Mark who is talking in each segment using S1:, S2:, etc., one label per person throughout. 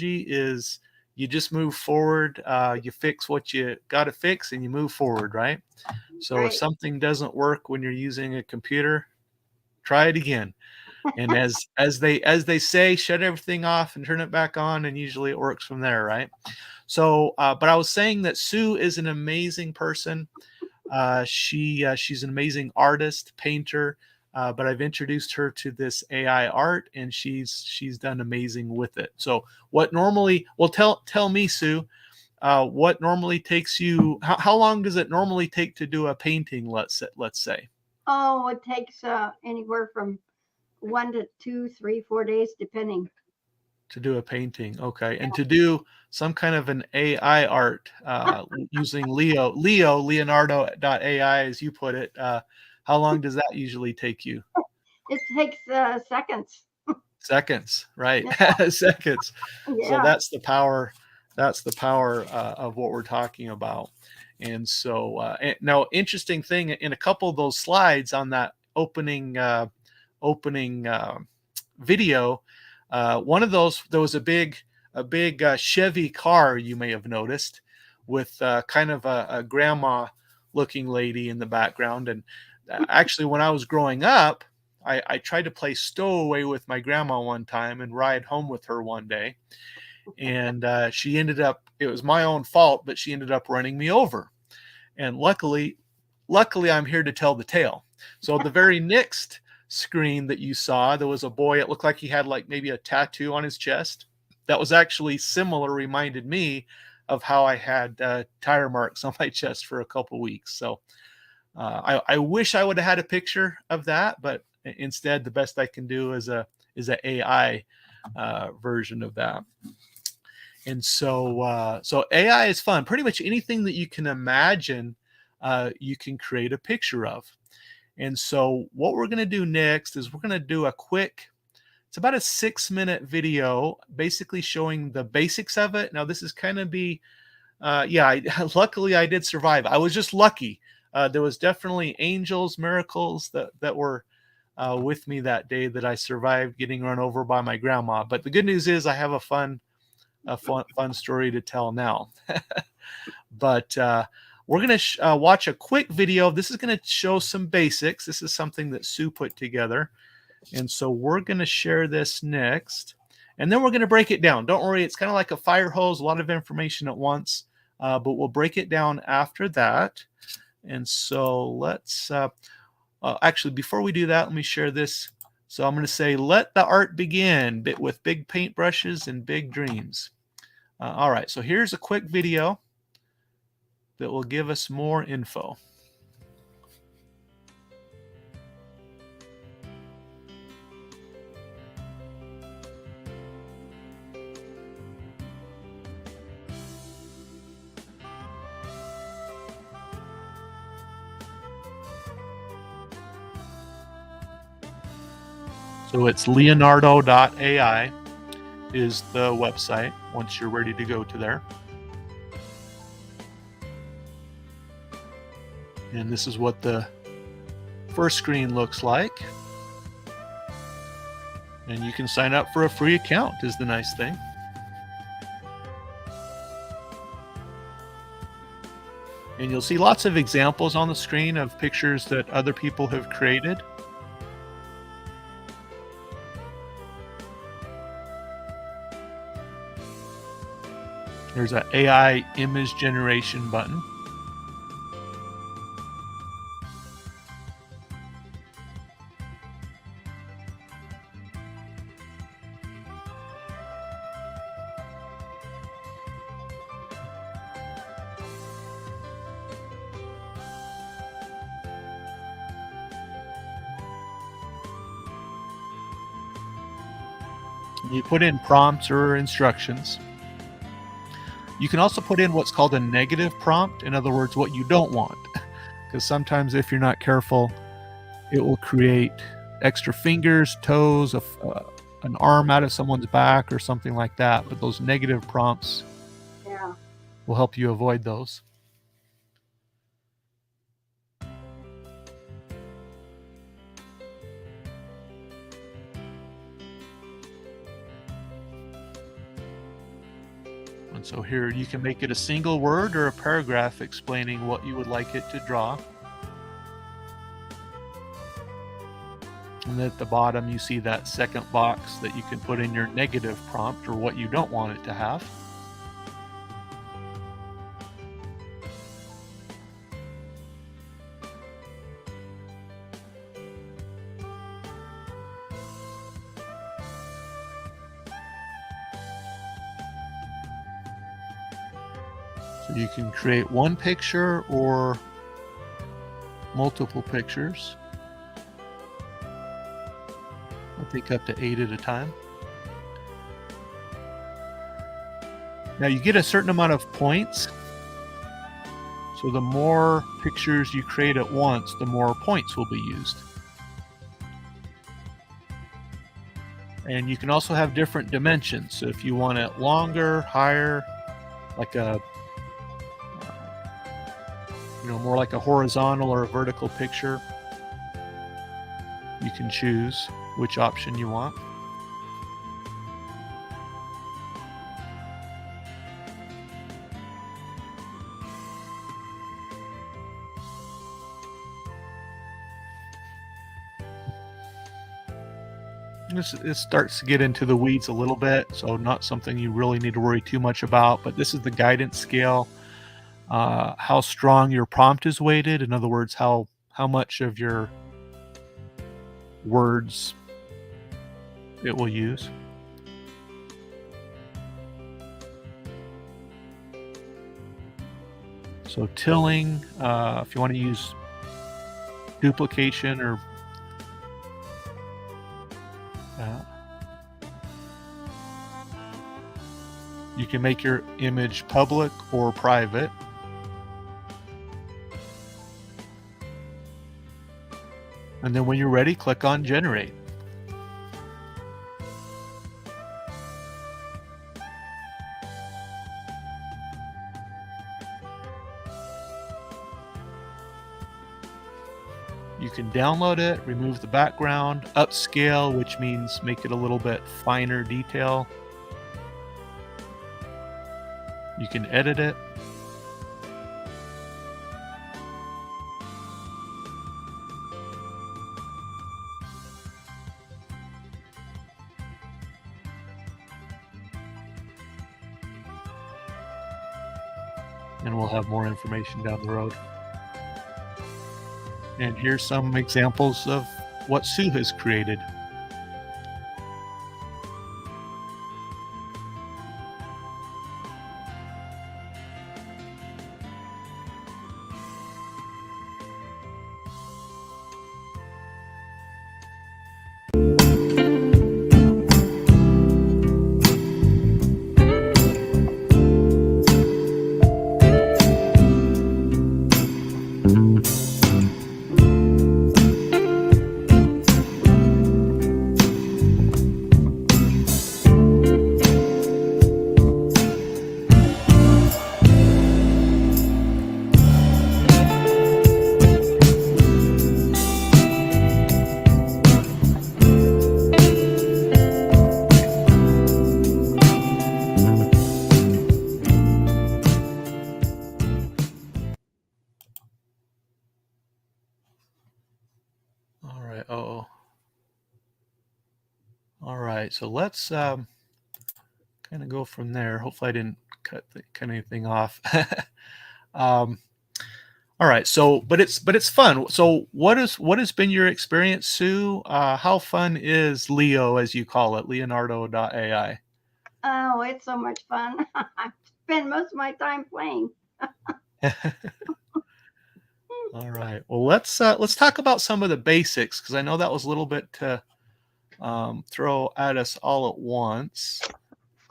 S1: is you just move forward, you fix what you got to fix, and you move forward, right? So if
S2: Right.
S1: something doesn't work when you're using a computer, try it again. And as they say, shut everything off and turn it back on, and usually it works from there, right? So, but I was saying that Sue is an amazing person. She's an amazing artist, painter. But I've introduced her to this AI art, and she's done amazing with it. So, what normally? Well, tell me, Sue. What normally takes you? How long does it normally take to do a painting? Let's say
S2: Oh, it takes anywhere from 1 to 2, 3, 4 days, depending.
S1: to do a painting. Okay, and to do some kind of an AI art using Leonardo.AI, as you put it. How long does that usually take you?
S2: It takes seconds.
S1: Seconds, right?
S2: Yeah,
S1: Seconds. So
S2: yeah.
S1: that's the power of what we're talking about. And so now, interesting thing, in a couple of those slides on that opening video, one of those, there was a big Chevy car, you may have noticed, with kind of a grandma looking lady in the background. And actually, when I was growing up, I tried to play stowaway with my grandma one time and ride home with her one day. And she ended up, it was my own fault, but she ended up running me over. And luckily, I'm here to tell the tale. So the very next screen that you saw, there was a boy. It looked like he had like maybe a tattoo on his chest. That was actually similar. Reminded me of how I had tire marks on my chest for a couple weeks. So I wish I would have had a picture of that, but instead, the best I can do is a AI version of that. And so AI is fun. Pretty much anything that you can imagine, you can create a picture of. And so what we're going to do next is we're going to do a quick. It's about a 6-minute video, basically showing the basics of it. Now this is kind of be, yeah. Luckily, I did survive. I was just lucky. There was definitely angels, miracles that were with me that day, that I survived getting run over by my grandma. But the good news is I have a fun story to tell now. But we're going to watch a quick video. This is going to show some basics. This is something that Sue put together. And so we're going to share this next. And then we're going to break it down. Don't worry, it's kind of like a fire hose, a lot of information at once. But we'll break it down after that. And so let's actually, before we do that, let me share this. So I'm going to say, let the art begin, with big paintbrushes and big dreams. All right, so here's a quick video that will give us more info. So it's Leonardo.AI is the website once you're ready to go to there. And this is what the first screen looks like. And you can sign up for a free account, is the nice thing. And you'll see lots of examples on the screen of pictures that other people have created. There's an AI image generation button. You put in prompts or instructions. You can also put in what's called a negative prompt. In other words, what you don't want. Because sometimes if you're not careful, it will create extra fingers, toes, an arm out of someone's back or something like that. But those negative prompts
S2: Yeah.
S1: will help you avoid those. And so here you can make it a single word or a paragraph explaining what you would like it to draw. And at the bottom, you see that second box that you can put in your negative prompt or what you don't want it to have. So you can create one picture or multiple pictures. I think up to 8 at a time. Now you get a certain amount of points. So the more pictures you create at once, the more points will be used. And you can also have different dimensions. So if you want it longer, higher, like a, more like a horizontal or a vertical picture, you can choose which option you want. It starts to get into the weeds a little bit, so not something you really need to worry too much about, but this is the guidance scale. How strong your prompt is weighted. In other words, how much of your words it will use. So tilling, if you want to use duplication or you can make your image public or private. And then when you're ready, click on generate. You can download it, remove the background, upscale, which means make it a little bit finer detail. You can edit it. And we'll have more information down the road. And here's some examples of what Sue has created. All right. Oh. All right. So let's kind of go from there. Hopefully, I didn't cut anything off. um, all right. So, but it's fun. So, what has been your experience, Sue? How fun is Leo, as you call it, Leonardo.AI?
S2: Oh, it's so much fun. I spend most of my time playing.
S1: All right. Well, let's talk about some of the basics because I know that was a little bit to throw at us all at once.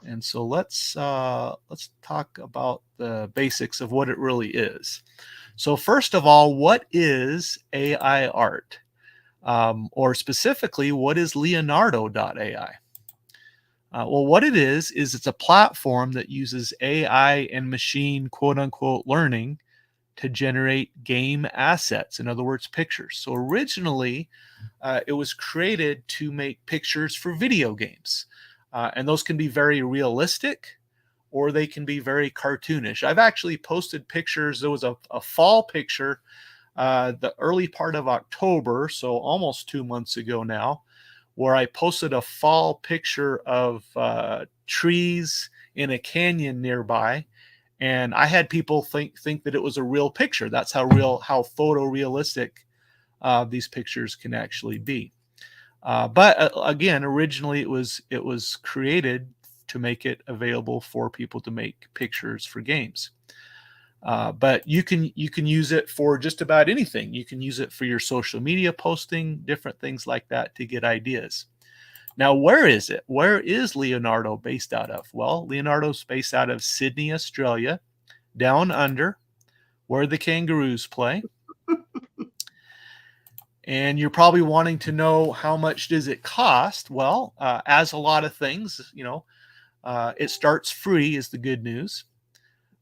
S1: And so let's talk about the basics of what it really is. So first of all, what is AI art? Or specifically, what is Leonardo.AI? Well, what it is it's a platform that uses AI and machine quote unquote learning to generate game assets, in other words, pictures. So originally, it was created to make pictures for video games. And those can be very realistic, or they can be very cartoonish. I've actually posted pictures. There was a fall picture the early part of October, so almost 2 months ago now, where I posted a fall picture of trees in a canyon nearby, and I had people think that it was a real picture. That's how photorealistic these pictures can actually be. But again, originally it was created to make it available for people to make pictures for games. But you can use it for just about anything. You can use it for your social media posting, different things like that to get ideas. Now, where is it? Where is Leonardo based out of? Well, Leonardo's based out of Sydney, Australia, down under, where the kangaroos play. And you're probably wanting to know, how much does it cost? Well, as a lot of things, it starts free is the good news.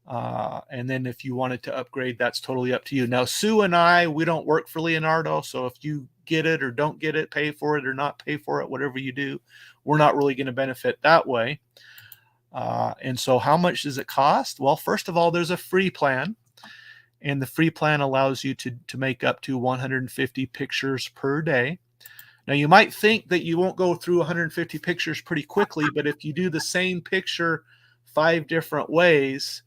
S1: And then if you wanted to upgrade, that's totally up to you. Now, Sue and I, we don't work for Leonardo. So if you get it or don't get it, pay for it or not pay for it, whatever you do, we're not really going to benefit that way. And so how much does it cost? Well, first of all, there's a free plan. And the free plan allows you to make up to 150 pictures per day. Now, you might think that you won't go through 150 pictures pretty quickly, but if you do the same picture 5 different ways,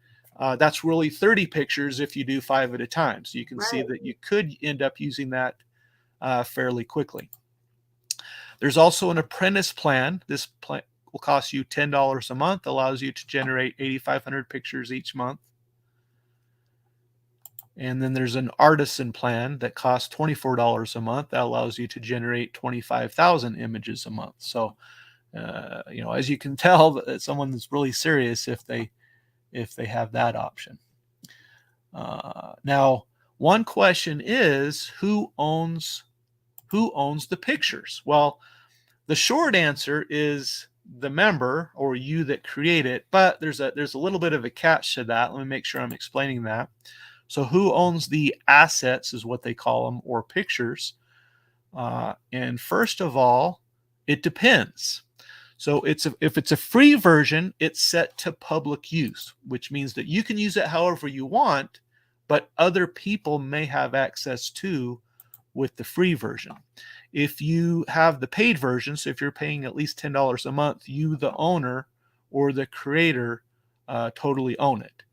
S1: that's really 30 pictures if you do 5 at a time. So you can see
S2: Right.
S1: that you could end up using that fairly quickly. There's also an apprentice plan. This plan will cost you $10 a month, allows you to generate 8,500 pictures each month. And then there's an artisan plan that costs $24 a month. That allows you to generate 25,000 images a month. So, as you can tell, that someone that's really serious if they have that option. Now, one question is, who owns the pictures? Well, the short answer is the member or you that create it, but there's a little bit of a catch to that. Let me make sure I'm explaining that. So who owns the assets is what they call them, or pictures. And first of all, it depends. So if it's a free version, it's set to public use, which means that you can use it however you want, but other people may have access to with the free version. If you have the paid version, so if you're paying at least $10 a month, you, the owner or the creator, totally own it.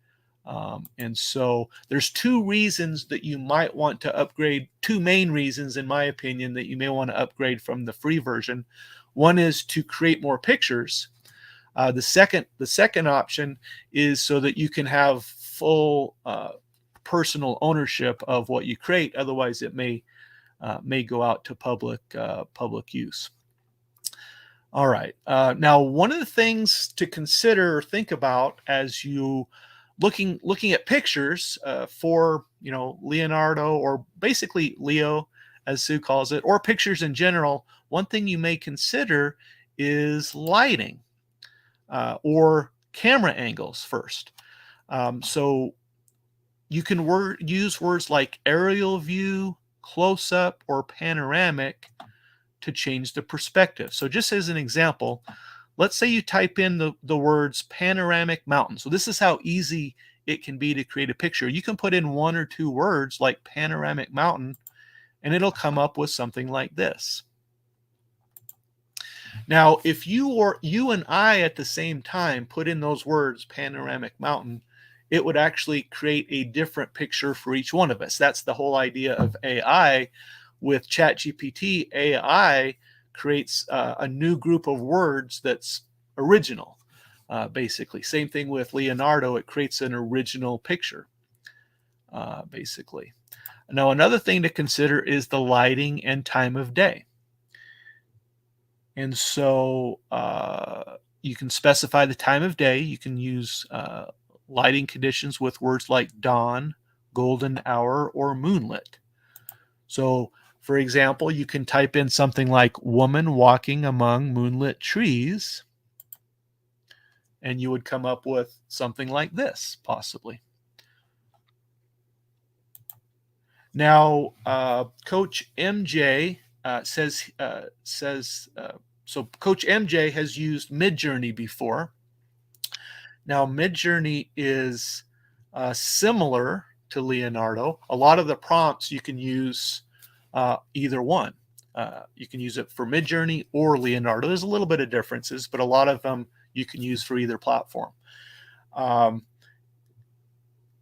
S1: And so there's two reasons that you might want to upgrade, two main reasons, in my opinion, that you may want to upgrade from the free version. One is to create more pictures. The second option is so that you can have full personal ownership of what you create. Otherwise, it may go out to public use. All right. Now, one of the things to consider or think about as you looking at pictures for Leonardo, or basically Leo, as Sue calls it, or pictures in general, one thing you may consider is lighting or camera angles first. So you can use words like aerial view, close up, or panoramic to change the perspective. So just as an example, let's say you type in the words panoramic mountain. So this is how easy it can be to create a picture. You can put in one or two words like panoramic mountain, and it'll come up with something like this. Now, if you and I at the same time put in those words panoramic mountain, it would actually create a different picture for each one of us. That's the whole idea of AI. With ChatGPT, AI creates a new group of words that's original. Basically, same thing with Leonardo. It creates an original picture. Basically. Now, another thing to consider is the lighting and time of day. And so you can specify the time of day. You can use lighting conditions with words like dawn, golden hour, or moonlit. So, for example, you can type in something like woman walking among moonlit trees, and you would come up with something like this, possibly. Now, Coach MJ says, so Coach MJ has used Midjourney before. Now, Midjourney is similar to Leonardo. A lot of the prompts you can use either one. You can use it for Midjourney or Leonardo. There's a little bit of differences, but a lot of them you can use for either platform. Um,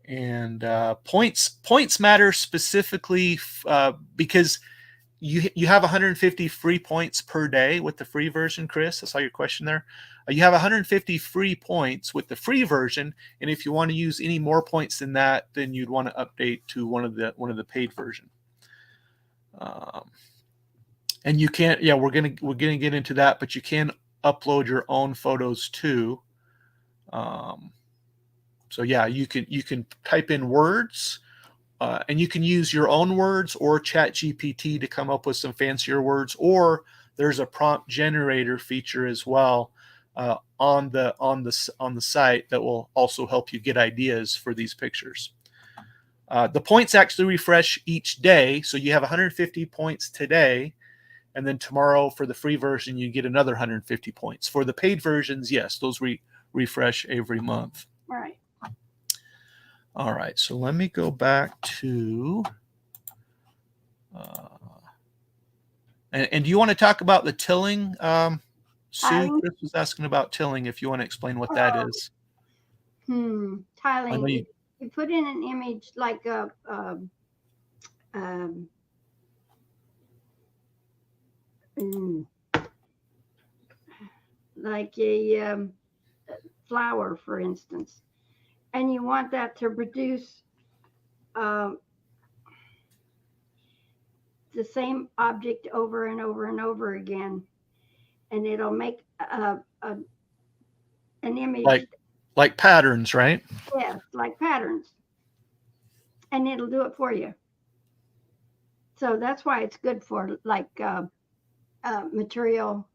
S1: and points matter specifically because you have 150 free points per day with the free version, Chris. I saw your question there. You have 150 free points with the free version, and if you want to use any more points than that, then you'd want to update to one of the paid version. And you can't. Yeah, we're gonna get into that, but you can upload your own photos too. So yeah, you can type in words. And you can use your own words or chat GPT to come up with some fancier words, or there's a prompt generator feature as well on the site that will also help you get ideas for these pictures. The points actually refresh each day, so you have 150 points today, and then tomorrow for the free version you get another 150 points. For the paid versions, yes, those refresh every month.
S2: Right.
S1: All right, so let me go back to, and do you want to talk about the tilling? Sue,
S2: Tiling.
S1: Chris was asking about tilling, if you want to explain what that
S2: Oh,
S1: is. I know
S2: tiling.
S1: you,
S2: You put in an image like um, mm, like a flower, for instance, and you want that to produce um, the same object over and over and over again, and it'll make an image.
S1: like patterns, right?
S2: Yes, like patterns, and it'll do it for you. So that's why it's good for like material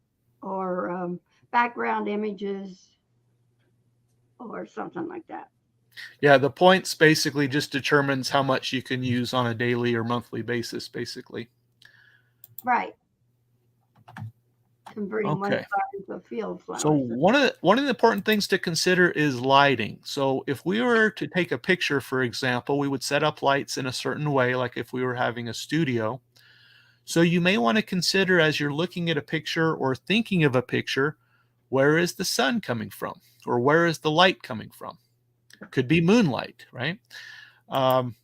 S2: or background images or something like that.
S1: Yeah, the points basically just determines how much you can use on a daily or monthly basis, basically.
S2: Right. Converting one
S1: Okay.
S2: flower into a field
S1: So
S2: flower. So,
S1: one of the important things to consider is lighting. So if we were to take a picture, for example, we would set up lights in a certain way, like if we were having a studio. So you may want to consider as you're looking at a picture or thinking of a picture, where is the sun coming from? Or where is the light coming from? Could be moonlight, right? Um,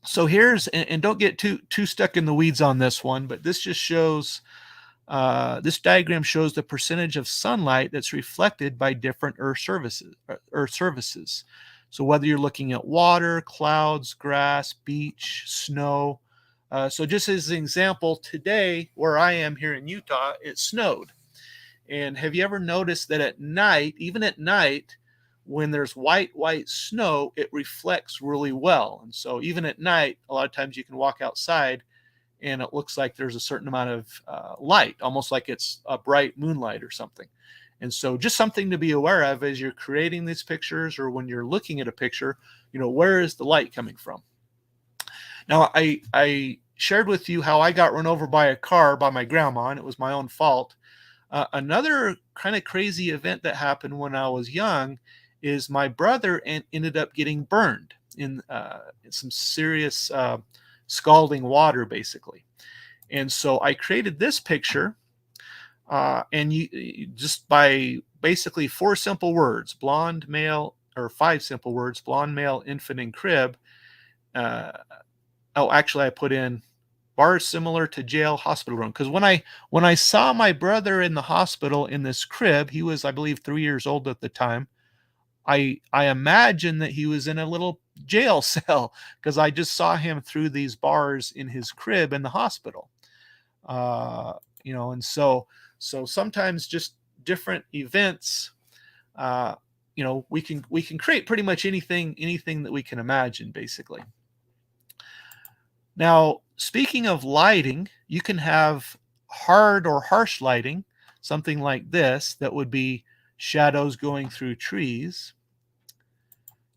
S1: so here's, and don't get too stuck in the weeds on this one, but this just shows, this diagram shows the percentage of sunlight that's reflected by different Earth surfaces. So whether you're looking at water, clouds, grass, beach, snow. So just as an example, today where I am here in Utah, it snowed. And have you ever noticed that at night, even at night, when there's white snow, it reflects really well. And so even at night, a lot of times you can walk outside and it looks like there's a certain amount of light, almost like it's a bright moonlight or something. And so just something to be aware of as you're creating these pictures or when you're looking at a picture, where is the light coming from? Now, I shared with you how I got run over by a car by my grandma, and it was my own fault. Another kind of crazy event that happened when I was young is my brother ended up getting burned in some serious scalding water, basically. And so I created this picture, and you just by basically four simple words: blonde male, or five simple words: blonde male, infant in crib. Uh, oh, actually, I put in bars similar to jail hospital room, because when I saw my brother in the hospital in this crib, he was, I believe, 3 years old at the time. I imagine that he was in a little jail cell because I just saw him through these bars in his crib in the hospital. uh, and so sometimes just different events, uh, we can create pretty much anything that we can imagine, basically. Now, speaking of lighting, you can have hard or harsh lighting, something like this, that would be shadows going through trees.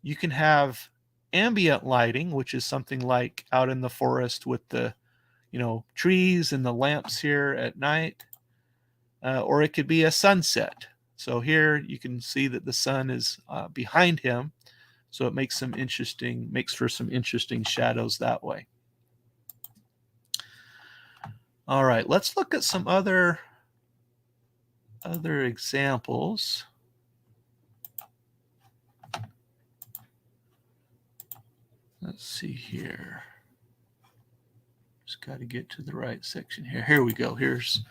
S1: You can have ambient lighting, which is something like out in the forest with the, trees and the lamps here at night. Or it could be a sunset. So here you can see that the sun is behind him, so it makes for some interesting shadows that way. All right, let's look at some other examples. Let's see here. Just got to get to the right section here. Here we go. Here's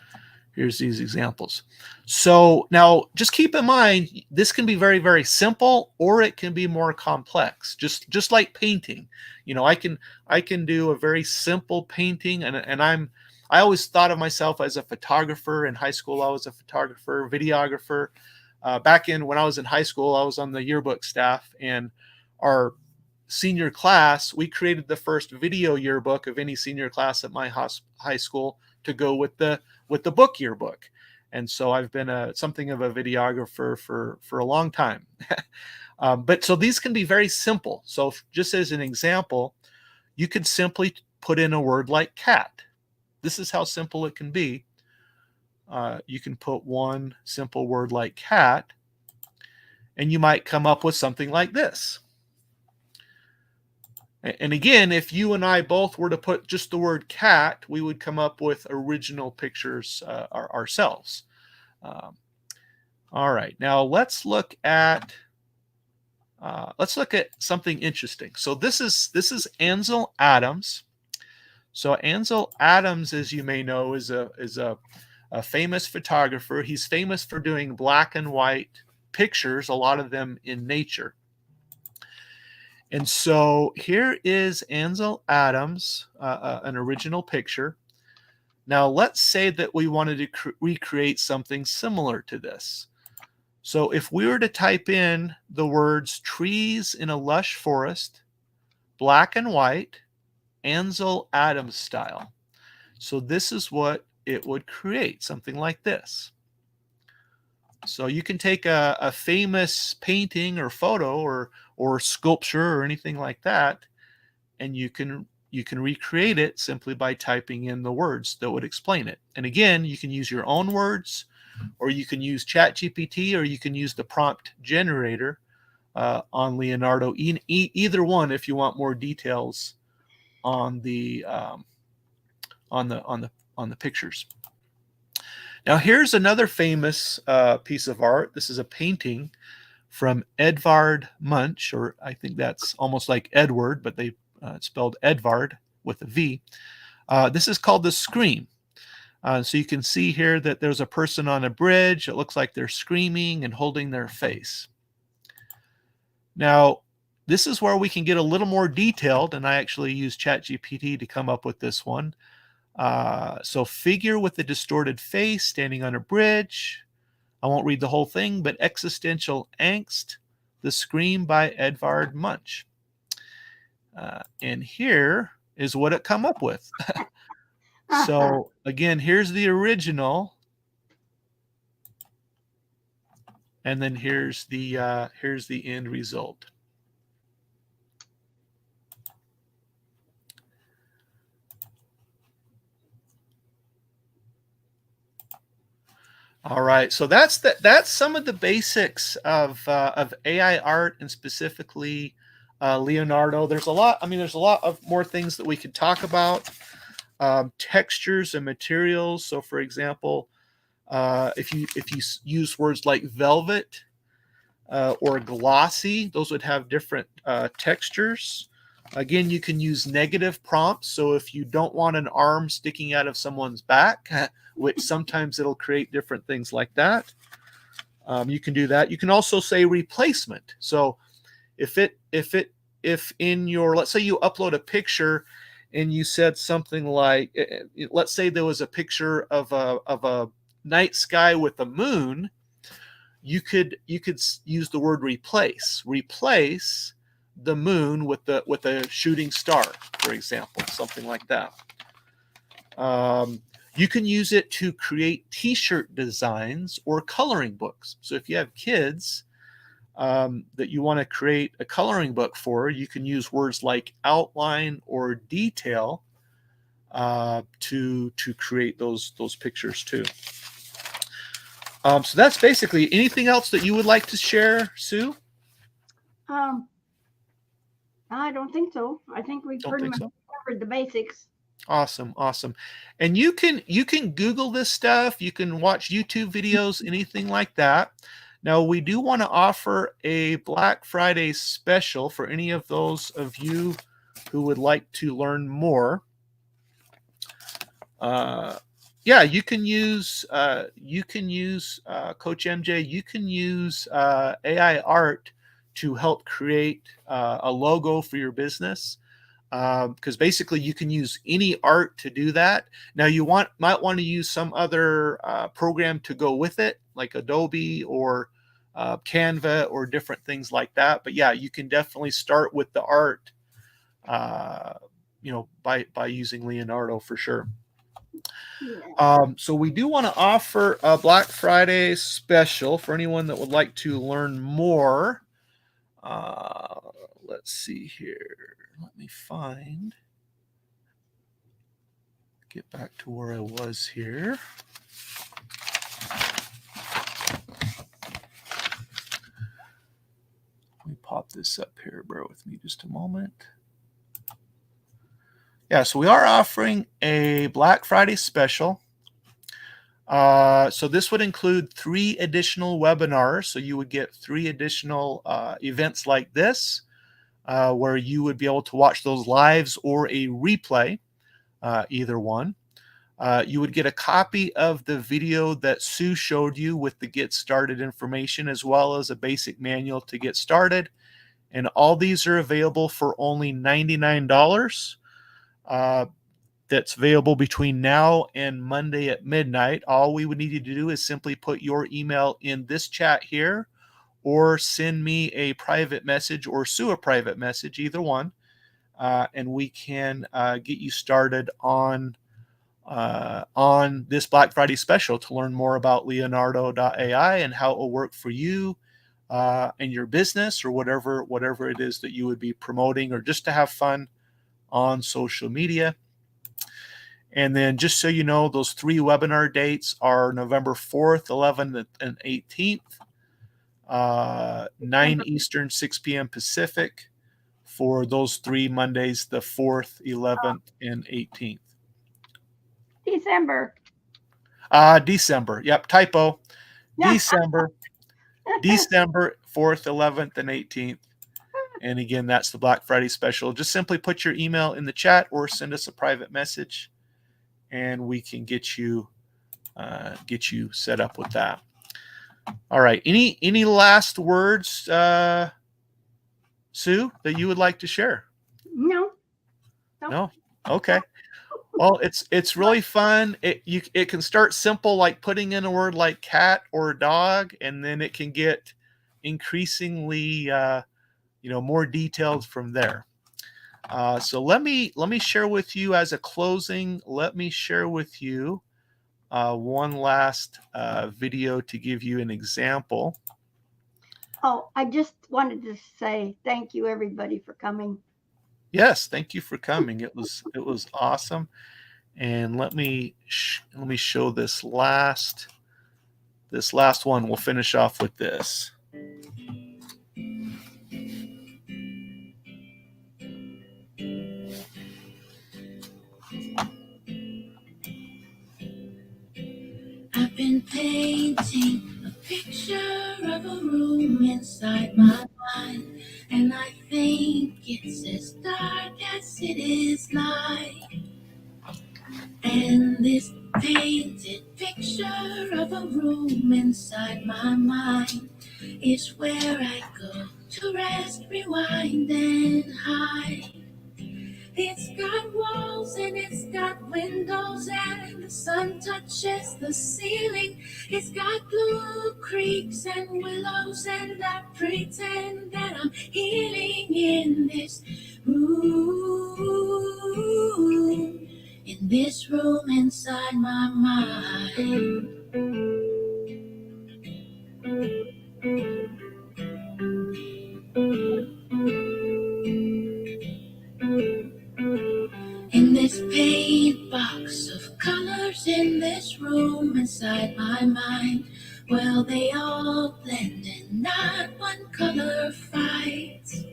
S1: these examples. So now just keep in mind, this can be very, very simple, or it can be more complex, just like painting. I can do a very simple painting, and I always thought of myself as a photographer. In high school, I was a photographer, videographer. Back when I was in high school, I was on the yearbook staff, and our senior class, we created the first video yearbook of any senior class at my high school to go with the book yearbook. And so I've been something of a videographer for a long time. But so these can be very simple. So just as an example, you could simply put in a word like cat. This is how simple it can be. You can put one simple word like cat, and you might come up with something like this. And again, if you and I both were to put just the word cat, we would come up with original pictures ourselves. All right, now let's look at something interesting. So this is Ansel Adams. So Ansel Adams, as you may know, is a famous photographer. He's famous for doing black and white pictures, a lot of them in nature. And so here is Ansel Adams, an original picture. Now let's say that we wanted to recreate something similar to this. So if we were to type in the words trees in a lush forest, black and white, Ansel Adams style. So this is what it would create, something like this. So you can take a famous painting or photo or sculpture or anything like that, and you can recreate it simply by typing in the words that would explain it. And again, you can use your own words, or you can use ChatGPT, or you can use the prompt generator on Leonardo. Either one, if you want more details on the pictures. Now here's another famous piece of art. This is a painting from Edvard Munch, or I think that's almost like Edward, but they spelled Edvard with a V. This is called The Scream. So you can see here that there's a person on a bridge. It looks like they're screaming and holding their face. Now, this is where we can get a little more detailed, and I actually used ChatGPT to come up with this one. So figure with a distorted face standing on a bridge. I won't read the whole thing, but existential angst, The Scream by Edvard Munch. And here is what it come up with. So again, here's the original, and then here's the end result. All right, so that's some of the basics of AI art, and specifically Leonardo. There's a lot. I mean, there's a lot of more things that we could talk about. Textures and materials. So, for example, if you use words like velvet or glossy, those would have different textures. Again, you can use negative prompts. So if you don't want an arm sticking out of someone's back, which sometimes it'll create different things like that, you can do that. You can also say replacement. So if in your, let's say you upload a picture and you said something like, let's say there was a picture of a night sky with a moon, you could use the word replace the moon with a shooting star, for example, something like that. You can use it to create t-shirt designs or coloring books. So if you have kids that you want to create a coloring book for, you can use words like outline or detail to create those pictures too. So that's basically anything else that you would like to share, Sue?
S2: Um, I don't think so. I think we
S1: Don't
S2: pretty
S1: think
S2: much
S1: so.
S2: covered the basics.
S1: Awesome, awesome. And you can Google this stuff. You can watch YouTube videos, anything like that. Now we do want to offer a Black Friday special for any of those of you who would like to learn more. Uh, yeah, you can use Coach MJ. You can use AI art to help create a logo for your business, because basically you can use any art to do that. Now you might want to use some other program to go with it, like Adobe or Canva or different things like that. But yeah, you can definitely start with the art, uh, by using Leonardo for sure.
S2: Yeah.
S1: So we do want to offer a Black Friday special for anyone that would like to learn more. Uh, let's see here. Let me get back to where I was here. Let me pop this up here. Bear with me just a moment. Yeah, so we are offering a Black Friday special. So this would include 3 additional webinars. So you would get 3 additional events like this, where you would be able to watch those lives or a replay, either one. You would get a copy of the video that Sue showed you with the get started information, as well as a basic manual to get started. And all these are available for only $99. Uh, that's available between now and Monday at midnight. All we would need you to do is simply put your email in this chat here, or send me a private message or Sue a private message, either one, and we can get you started on this Black Friday special to learn more about Leonardo.AI and how it will work for you and your business, or whatever it is that you would be promoting, or just to have fun on social media. And then, just so you know, those 3 webinar dates are November 4th, 11th, and 18th, 9
S2: December.
S1: Eastern, 6 p.m. Pacific, for those 3 Mondays, the 4th, 11th, and 18th.
S2: December.
S1: December. Yep, typo. December. December 4th, 11th, and 18th. And again, that's the Black Friday special. Just simply put your email in the chat or send us a private message, and we can get you set up with that. All right. Any last words, Sue, that you would like to share?
S2: No. No.
S1: No. Okay. Well, it's really fun. It can start simple, like putting in a word like cat or dog, and then it can get increasingly more detailed from there. So let me share with you, as a closing. Let me share with you one last video to give you an example.
S2: Oh, I just wanted to say thank you, everybody, for coming.
S1: Yes, thank you for coming. It was awesome. And let me show this last one. We'll finish off with this. I've been painting a picture of a room inside my mind, and I think it's as dark as it is light. And this painted picture of a room inside my mind is where I go to rest, rewind, and hide. It's got walls and it's got windows, and the sun touches the ceiling. It's got blue creeks and willows, and I pretend that I'm healing in this room. In this room inside my mind. In this paint box of colors, in this room inside my mind,
S3: Well, they all blend and not one color fights.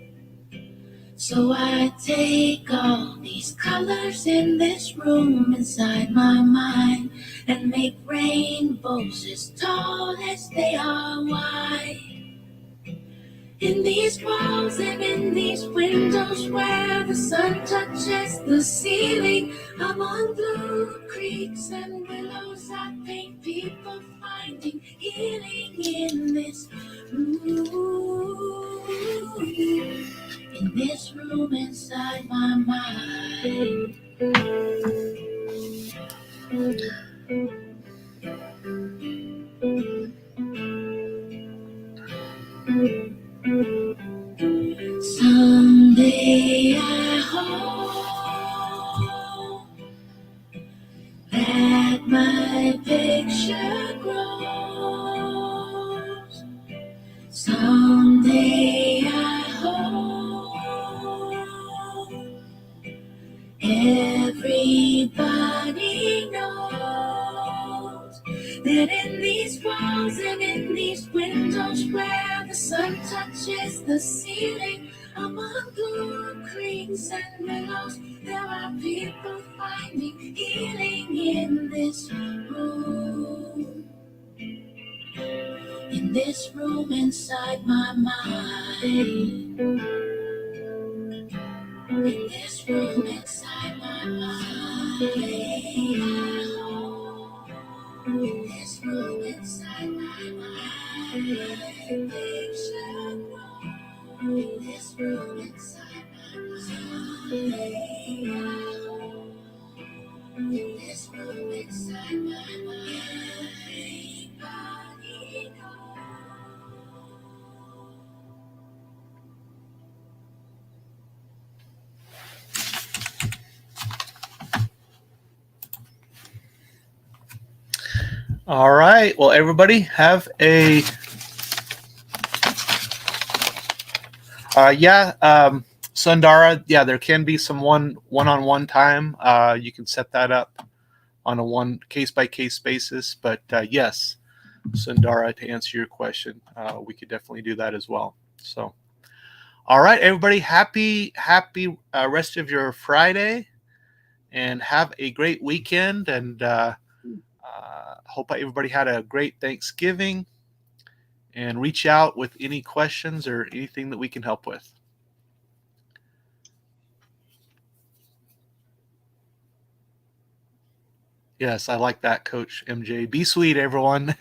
S3: So I take all these colors in this room inside my mind and make rainbows as tall as they are wide. In these walls and in these windows where the sun touches the ceiling, among blue creeks and willows, I paint people finding healing in this room. In this room inside my mind. Someday I hope that my picture grows. Someday I hope everybody knows that in these walls and in these windows where the sun touches the ceiling, among blue creeks and willows, there are people finding healing in this room. In this room inside my mind. In this room inside my mind. In this room inside my mind. Picture grow. In this room inside my mind. In this room inside my mind. Body
S1: All right. Well, everybody have a Sundara. Yeah, there can be some one-on-one time. You can set that up on a one case by case basis. But yes, Sundara, to answer your question, we could definitely do that as well. So, all right, everybody, happy rest of your Friday, and have a great weekend. And hope everybody had a great Thanksgiving. And reach out with any questions or anything that we can help with. Yes, I like that, Coach MJ. Be sweet, everyone.